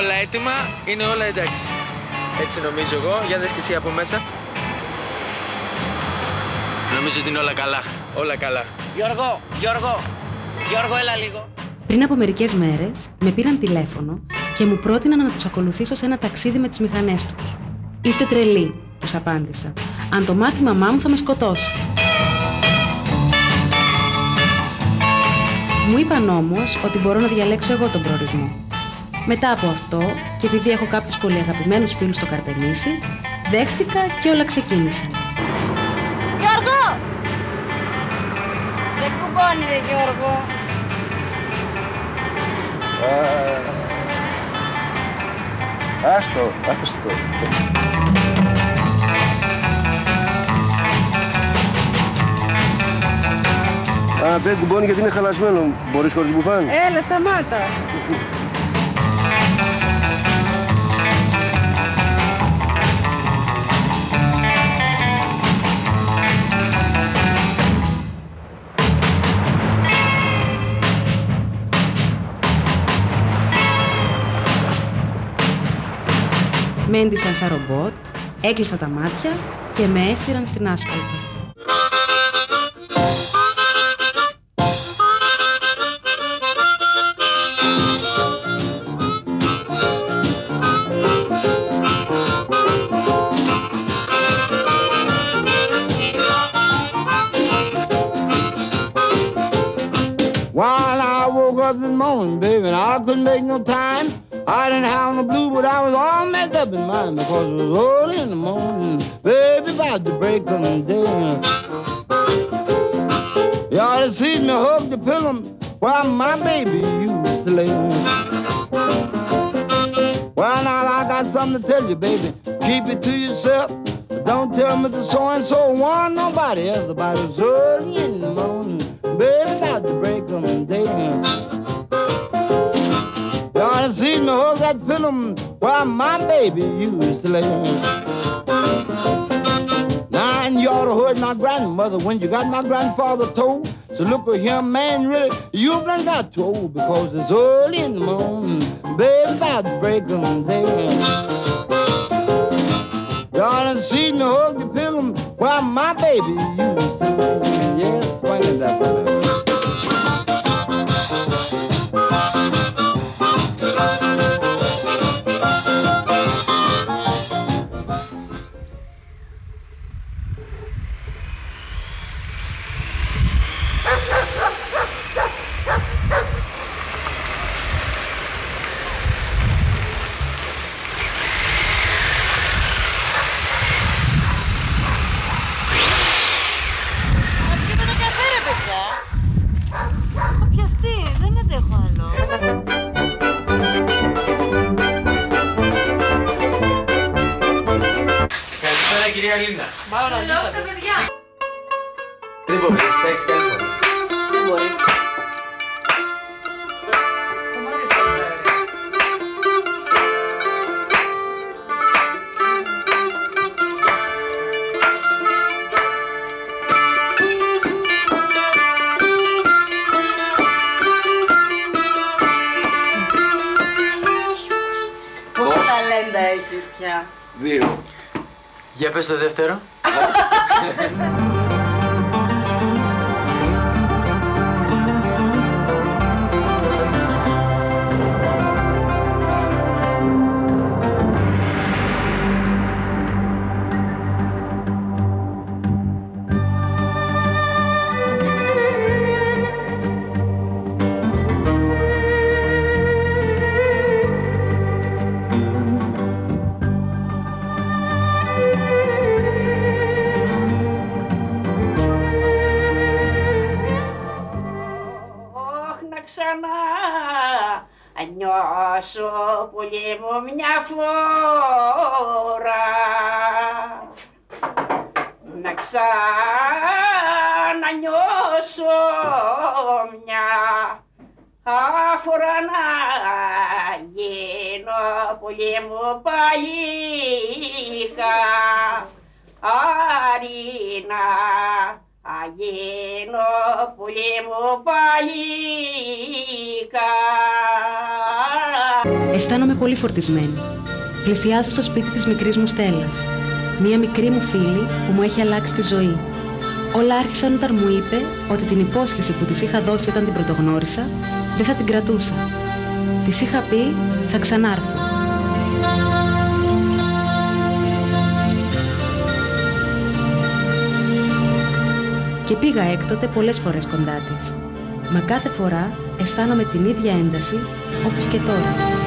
όλα έτοιμα, είναι όλα εντάξει. Έτσι νομίζω εγώ. Για δες και εσύ από μέσα. Νομίζω ότι είναι όλα καλά. Όλα καλά. Γιώργο, έλα λίγο. Πριν από μερικές μέρες με πήραν τηλέφωνο και μου πρότειναν να τους ακολουθήσω σε ένα ταξίδι με τις μηχανές τους. «Είστε τρελοί», τους απάντησα. «Αν το μάθει η μαμά μου θα με σκοτώσει». Μου είπαν όμως ότι μπορώ να διαλέξω εγώ τον προορισμό. Μετά από αυτό, και επειδή έχω κάποιους πολύ αγαπημένους φίλους στο Καρπενήσι, δέχτηκα και όλα ξεκίνησαν. Γιώργο! Δεν κουμπώνει ρε Γιώργο. Άστο. Δεν κουμπώνει γιατί είναι χαλασμένο. Μπορείς χωρίς μπουφάν? Έλα, σταμάτα. Με έντυσαν σαν ρομπότ, έκλεισα τα μάτια και με έσυραν στην άσφαλτο. While I woke up this morning, baby, and I couldn't make no time. I didn't have no blue, but I was all messed up in mind because it was early in the morning, baby, about the break of the day. You ought to see me hug the pillow while my baby used to lay. Well, now I got something to tell you, baby. Keep it to yourself. Don't tell me the so-and-so warn nobody else about it. It's early in the morning, baby, about the break of the day. You ought to see me hold that pillow while my baby used to lay. Now, and you ought to heard my grandmother when you got my grandfather told. So look at him, man, really, you done got too old because it's early in the morning, baby, about the break of the day. You ought to see me hold the pillow while my baby used to lay. Yes, swing it that way. Κυρία Λίνα. Μάλλον να λύσατε. Παιδιά. Δεν μπορεί, θα έχεις καλή φορά. Δεν μπορεί. Πόσα ταλέντα έχεις πια? 2. Για πες το δεύτερο. Νιώσω πολύ μου μια φορά, να ξανανιώσω μια φορά, να γίνω πολύ μου παλίκα, αρίνα, γίνω πολύ μου παλίκα. Αισθάνομαι πολύ φορτισμένη. Πλησιάζω στο σπίτι της μικρής μου Στέλλας. Μία μικρή μου φίλη που μου έχει αλλάξει τη ζωή. Όλα άρχισαν όταν μου είπε ότι την υπόσχεση που της είχα δώσει όταν την πρωτογνώρισα δεν θα την κρατούσα. Της είχα πει θα ξανάρθω. Και πήγα έκτοτε πολλές φορές κοντά της. Μα κάθε φορά αισθάνομαι την ίδια ένταση όπως και τώρα.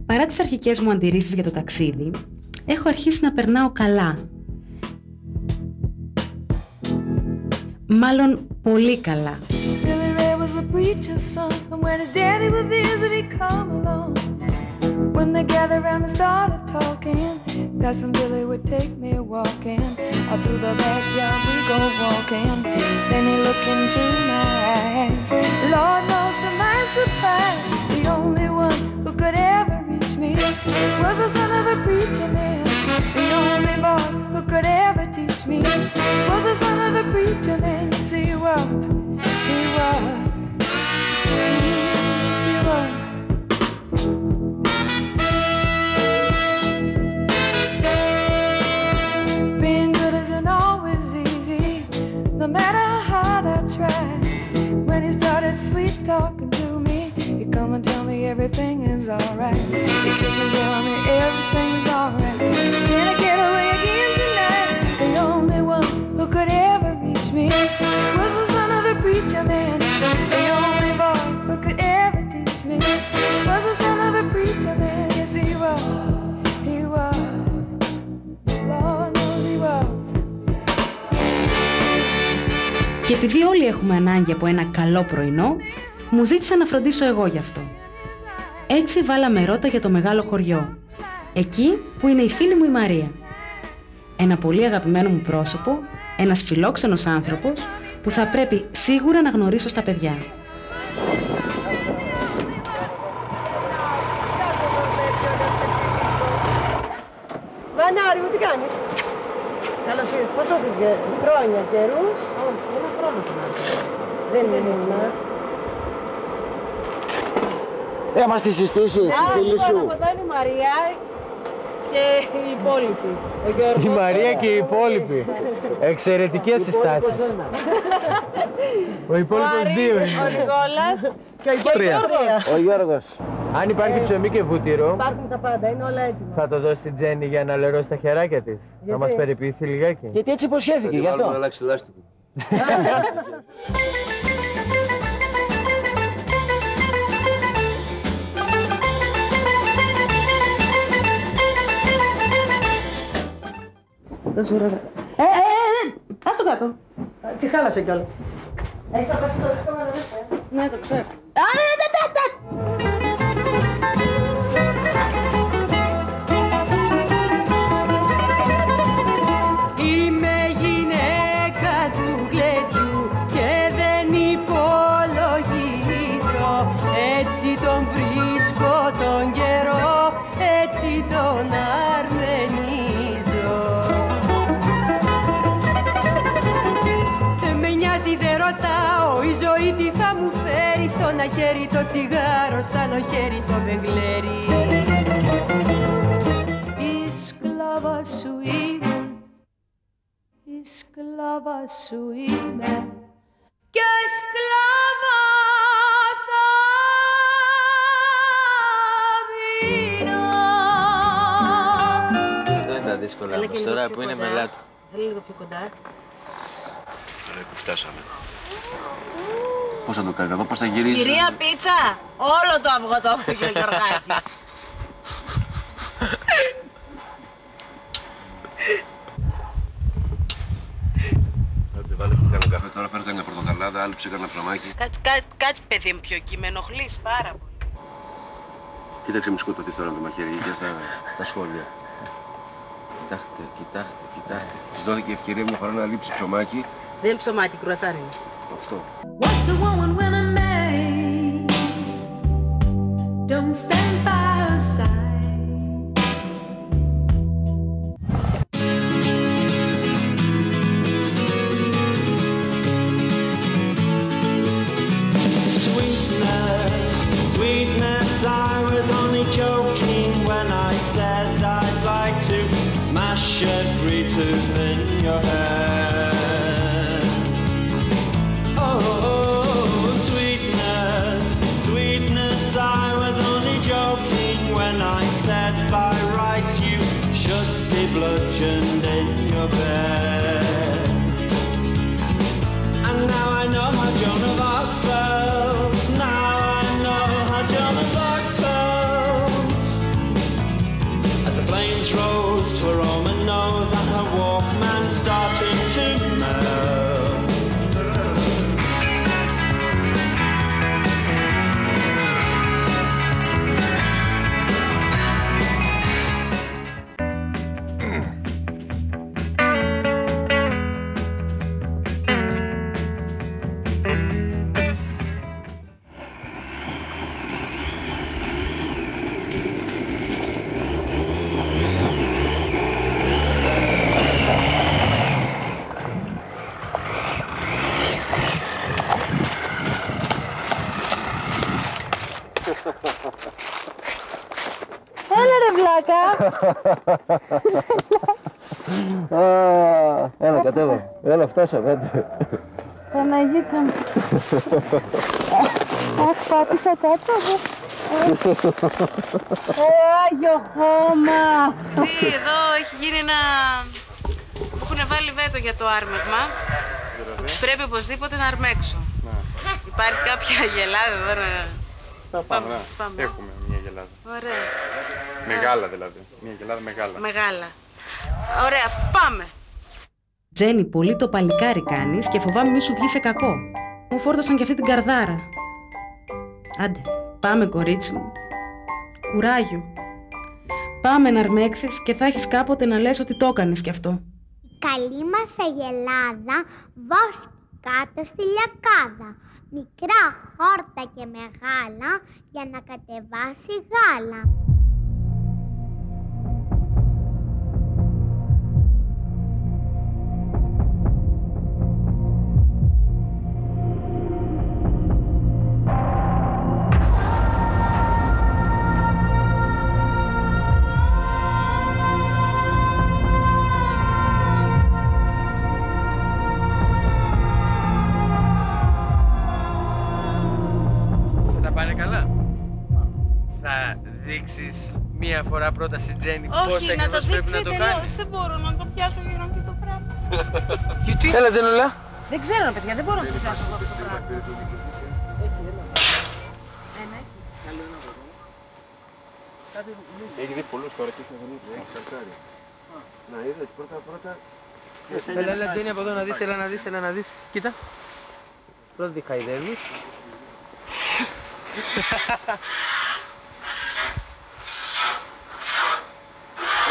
Παρά τις αρχικές μου αντιρρήσεις για το ταξίδι, έχω αρχίσει να περνάω καλά. Μάλλον πολύ καλά. When they gathered round and started talking, Cousin Billy would take me walking. Out through the backyard we go walking. Then he looked into my eyes. Lord knows to my surprise, the only one who could ever reach me was the son of a preacher man. The only boy who could ever teach me was the son of a preacher man. Yes, he was. He was. Yes, he was. No matter how hard I try, when he started sweet talking to me, he'd come and tell me everything is alright. He'd kiss and tell me everything is alright. Can I get away again tonight? The only one who could ever reach me was the son of a preacher man. The only boy who could ever teach me was the son of a preacher man. Yes, he was. He was. Lord knows he was. Και επειδή όλοι έχουμε ανάγκη από ένα καλό πρωινό, μου ζήτησα να φροντίσω εγώ γι' αυτό. Έτσι βάλαμε ρότα για το μεγάλο χωριό, εκεί που είναι η φίλη μου η Μαρία. Ένα πολύ αγαπημένο μου πρόσωπο, ένας φιλόξενος άνθρωπος που θα πρέπει σίγουρα να γνωρίσω στα παιδιά. Βανάρη μου, τι κάνεις? Καλώς ήρθες. Πόσο χρόνια, καιρούς? Όχι, ένα χρόνο δεν είναι. Μας τη συστήσεις, τη φίλη σου. Από εδώ είναι η Μαρία και οι υπόλοιποι. Η Μαρία και οι υπόλοιποι. Εξαιρετικές συστάσεις. Ο υπόλοιπος δύο είναι. Ο Νικόλας και ο Γιώργος. Ο Γιώργος. Αν υπάρχει ψωμί και βούτυρο, υπάρχουν τα πάντα, είναι όλα έτοιμα. θα το δώσει στην Τζέννη για να λερώσει τα χεράκια της. Να μας περιποιηθεί λιγάκι. Γιατί έτσι υποσχέθηκε, γι' αυτό. Να αλλάξει λάστιχο. Ας το κάτω. Τι χάλασε κιόλας. Έχεις να πας το στόμα, δεν είσαι. Ναι, το ξέρω. Είμαι γυναίκα του γλεντιού και δεν υπολογίζω. Έτσι τον βρίσκω τον καιρό, έτσι τον αρμενίζω. Με νοιάζει δεν ρωτάω, η ζωή τι θα μου φέρει. Στο ένα χέρι το τσιγάρο, στο άλλο χέρι το βεγλέρι. Η σκλάβα σου είμαι, η σκλάβα σου είμαι και σκλάβα θα μείνω. Δεν είναι τα δύσκολα όμως τώρα που είναι μελάτου. Λίγο πιο κοντά. Τώρα που φτάσαμε. Πώς θα το κάνω εδώ, πώς θα γυρίσει. Κυρία Πίτσα, όλο το αυγό το έφυγε ο Γιωργάκης. Άντε βάλε που κάνω καφέ τώρα, φέρω κανένα πορτοκαλάδα, άλλο ψήκα ένα φλαμάκι. Κάτσε παιδί μου πιο εκεί, με ενοχλείς πάρα πολύ. Κοίταξε μου σκοτωθείς τώρα με το μαχαίρι και στα σχόλια. Κοιτάξτε. Της δόθηκε ευκαιρία μια φορά να λείψει ψωμάκι. Δεν είναι ψωμάκι, κρουατσάρι είναι. Αυτό. What's a woman when a man don't stand by her side? Sweetness, I was only joking when I said I'd like to mash every tooth in your head. Oh, sweetness, I was only joking when I said by rights you should be bludgeoned in your bed. And now I know how Joan of Arc felt. Now I know how Joan of Arc felt. As the flames rose to her Roman nose and her Walkman started to melt. Έλα ρε βλάκα. Έλα, κατέβα. Έλα, φτάσαμε. Παναγίτσα μου. Αχ, πάτησα κάτω. Άγιο χώμα. Εδώ έχει γίνει ένα... Έχουν βάλει βέτο για το άρμεγμα. Πρέπει οπωσδήποτε να αρμέξω. Υπάρχει κάποια γελάδα εδώ να... Πάμε. Έχουμε μια γελάδα. Ωραία. Μεγάλα δηλαδή. Μια γελάδα μεγάλα. Ωραία, πάμε. Τζένι, πολύ το παλικάρι κάνεις και φοβάμαι μη σου βγει σε κακό. Μου φόρτωσαν και αυτή την καρδάρα. Άντε, πάμε κορίτσι μου. Κουράγιο. Πάμε να αρμέξεις και θα έχεις κάποτε να λες ότι το έκανες κι αυτό. Η καλή μας Αγελάδα βόσκει κάτω στη λιακάδα. Μικρά χόρτα και μεγάλα για να κατεβάσει γάλα. Μία φορά πρώτα στην Τζέννη πώς ακριβώς πρέπει να το κάνεις. Δεν μπορώ να το πιάσω γύρω και το πράγμα. Γιατί? Έλα Τζένουλα. Δεν ξέρω παιδιά, δεν μπορώ να το πιάσω αυτό το πράγμα. Έχει δει πολλούς τώρα και έχει να δει σαλτάρι. Να είδες πρώτα. Έλα Τζέννη από εδώ να δεις, έλα να δεις. Κοίτα. Πρώτα τη χαϊδεύεις.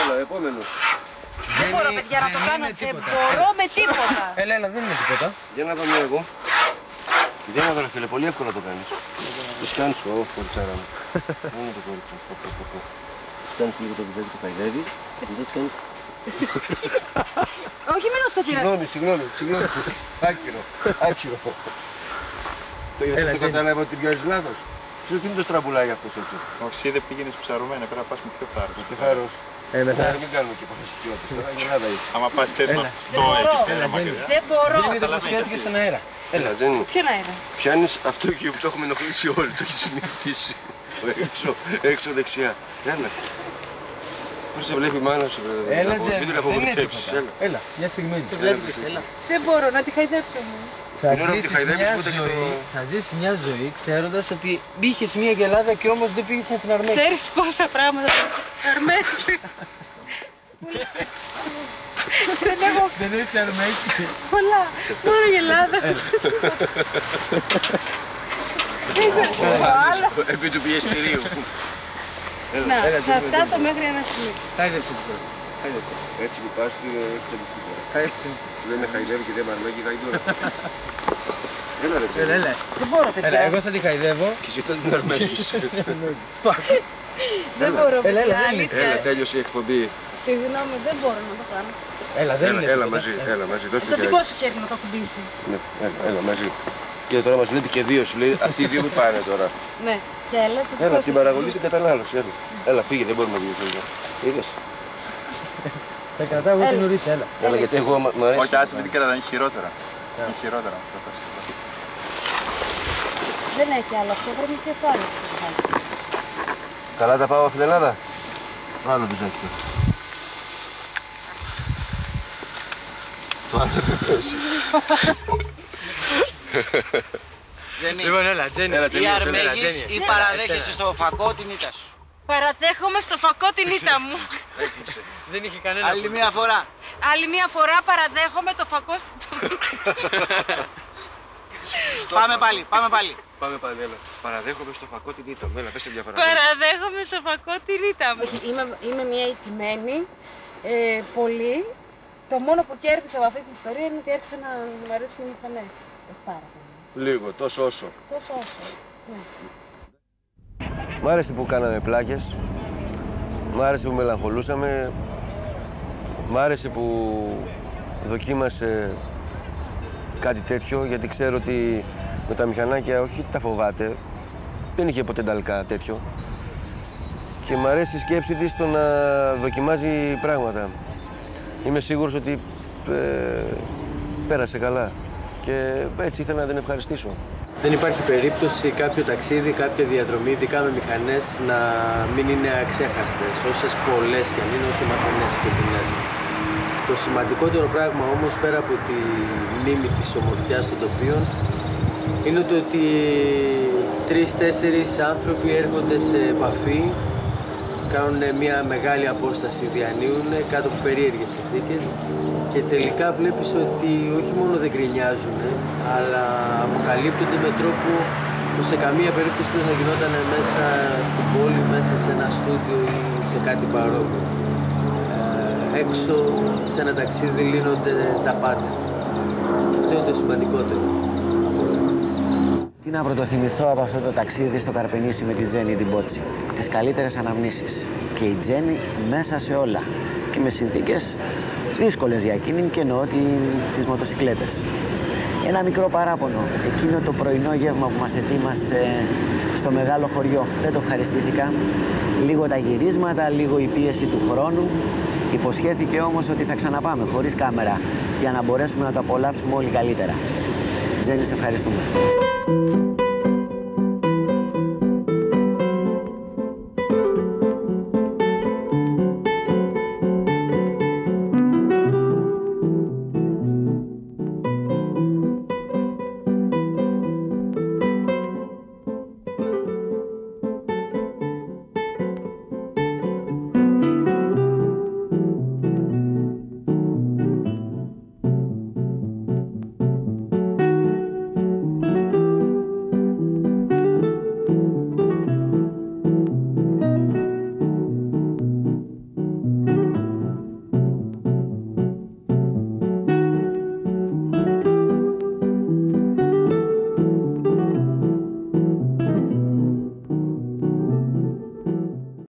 Έλα, επόμενος. Δεν μπορώ παιδιά να το κάνω, δεν μπορώ με τίποτα. Έλα, δεν είναι τίποτα. Για να δω μια εγώ. Για να δω ρε φίλε, πολύ εύκολα το κάνεις. Τις κάνεις, κοριτσάρα μου. Είναι το κορίτσι. Κάνεις λίγο το βυζάκι, το χαϊδεύεις. Και έτσι κάνεις. Όχι με το σωτήρα. Συγγνώμη. Άκυρο. Το είδες ότι κατάλαβα ότι πιάζεις λάθος. Ξέρω τι είναι το στραμπουλάκι αυτός έτσι. Όχι, εσύ δεν πήγαινες ψαρωμένα, πρέπει να πας με πιο θάρρος. Με θάρρος. Μετά. Μην κάνουμε και παθησικιότητες, τώρα γελάδα είσαι. Άμα πας ξέρεις με αυτό εκεί μακριά. Δεν μπορώ. Τζέννη το προσχέθηκες στον αέρα. Έλα Τζέννη. Ποιον αέρα? Πιάνεις αυτό εκεί που το έχουμε ενοχλήσει όλοι, το έχεις συνηθίσει. Έξω δεξιά. Έλα. Πώς σε βλέπει η μάνα σου, Έλα Τζέννη, μην την δεν είναι απογοητεύσεις. τίποτα. Έλα, μια στιγμή. Δεν μπορώ να τη χαϊδέψω μου. Θα ζήσεις μια ζωή ξέροντας ότι είχες μια γελάδα και όμως δεν πήγες να την αρμέξεις. Ξέρεις πόσα πράγματα θα αρμέξει. Δεν έχεις αρμέξει. Πολλά, μόνο γελάδα. Επί του πιεστηρίου. Να, θα φτάσω μέχρι ένα σημείο. Χάιδεψε την πρώτη. Έτσι που πας, του έχει τσαντιστεί τώρα. Σου λέει με χαϊδεύει και δεν μ' αρμέγει γαϊδούρα. Έλα ρε παιδί. Δεν μπορώ παιδιά. Έλα, εγώ θα τη χαϊδεύω. Και εσύ θα την αρμέγεις. Δεν μπορώ παιδιά, αλήθεια. Έλα, τέλειωσε η εκπομπή. Συγγνώμη, δεν μπορώ να το κάνω. Έλα, δεν είναι. Έλα μαζί, δώσ' Το του χέρι. δικό σου χέρι να το κουμπίσει. Ναι, έλα μαζί. Και τώρα μας λέτε και δύο, σου λέει αυτοί οι δύο που πάνε τώρα. Ναι, και έλα. Έλα, την παραγωγή στην κατανάλωση, έλα. Έλα, φύγε, δεν μπορούμε να βγει. Είδες. Θα κρατάω εγώ την ουρίτσα, έλα. Έλα, γιατί εγώ μου αρέσει. Όχι, άσε με την κρατά, είναι χειρότερα. Είναι χειρότερα. Δεν έχει άλλο, αυτό πρέπει και το άλλο. Καλά τα πάω, φιλενάδα. Άλλο μπιζάκι. Το άλλο Τζένι, λοιπόν, έλα, Τζένι. ή αρμέγεις ή παραδέχεσαι στο φακό την ήττα σου. Παραδέχομαι στο φακό την ήττα μου. Έκλεισε. Δεν είχε κανένα. Άλλη μία φορά. Άλλη μία φορά παραδέχομαι το φακό. Πάμε πάλι. Πάμε πάλι, έλα. Παραδέχομαι στο φακό την ήττα μου. Έλα, πες τη διαφορά. Παραδέχομαι στο φακό την ήττα μου. Είμαι μια ηττημένη, πολύ. Το μόνο που κέρδισα από αυτή την ιστορία είναι ότι άρχισα να μου αρέσουν οι μηχανές. Πάρα πολύ. Λίγο, τόσο όσο. Τόσο όσο. Ναι. Μ' άρεσε που κάναμε πλάκες. Μ' άρεσε που μελαγχολούσαμε. Μ' άρεσε που δοκίμασε κάτι τέτοιο, γιατί ξέρω ότι με τα μηχανάκια όχι τα φοβάται. Δεν είχε ποτέ νταλκά τέτοιο. Και μ' αρέσει η σκέψη της στο να δοκιμάζει πράγματα. Είμαι σίγουρος ότι πέρασε καλά και έτσι ήθελα να την ευχαριστήσω. Δεν υπάρχει περίπτωση κάποιο ταξίδι, κάποια διαδρομή, ειδικά με μηχανές, να μην είναι αξέχαστες, όσες πολλές και αν είναι, όσο μακρινές και κοντινές. Το σημαντικότερο πράγμα όμως, πέρα από τη μνήμη της ομορφιάς των τοπίων, είναι το ότι 3-4 άνθρωποι έρχονται σε επαφή, κάνουν μια μεγάλη απόσταση, διανύουν κάτω από περίεργες συνθήκες και τελικά βλέπεις ότι όχι μόνο δεν γκρινιάζουν, αλλά αποκαλύπτονται με τρόπο που σε καμία περίπτωση δεν θα γινόταν μέσα στην πόλη, μέσα σε ένα στούντιο ή σε κάτι παρόμοιο. Έξω σε ένα ταξίδι λύνονται τα πάντα. Και αυτό είναι το σημαντικότερο. Τι να πρωτοθυμηθώ από αυτό το ταξίδι στο Καρπενήσι με την Τζέννη την Πότσι. Τις καλύτερες αναμνήσεις. Και η Τζέννη μέσα σε όλα. Και με συνθήκες δύσκολες για εκείνη και εννοώ τις μοτοσικλέτες. Ένα μικρό παράπονο. Εκείνο το πρωινό γεύμα που μας ετοίμασε στο μεγάλο χωριό. Δεν το ευχαριστήθηκα. Λίγο τα γυρίσματα, λίγο η πίεση του χρόνου. Υποσχέθηκε όμως ότι θα ξαναπάμε χωρίς κάμερα για να μπορέσουμε να το απολαύσουμε όλοι καλύτερα. Τζέννη, σε ευχαριστούμε.